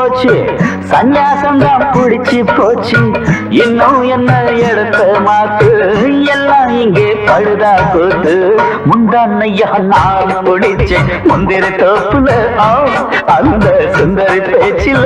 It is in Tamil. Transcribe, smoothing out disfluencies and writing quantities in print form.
போச்சு, சந்நியாசம் தான் பிடிச்சு போச்சு. இன்னும் என்ன எடுத்த மாத்து, எல்லாம் இங்கே பழுதா கூத்து. முந்தானையா நான் முடிச்சேன் முந்திரி தோப்புல, அந்த சுந்தரி பேச்சில.